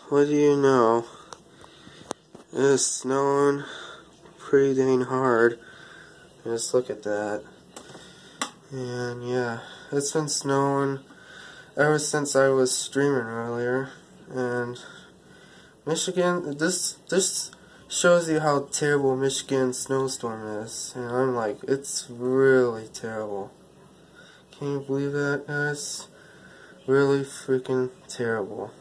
what do you know? It's snowing pretty dang hard. Just look at that. And yeah, it's been snowing ever since I was streaming earlier. And Michigan, this shows you how terrible Michigan snowstorm is. And I'm like, it's really terrible. Can you believe that, guys? Really freaking terrible.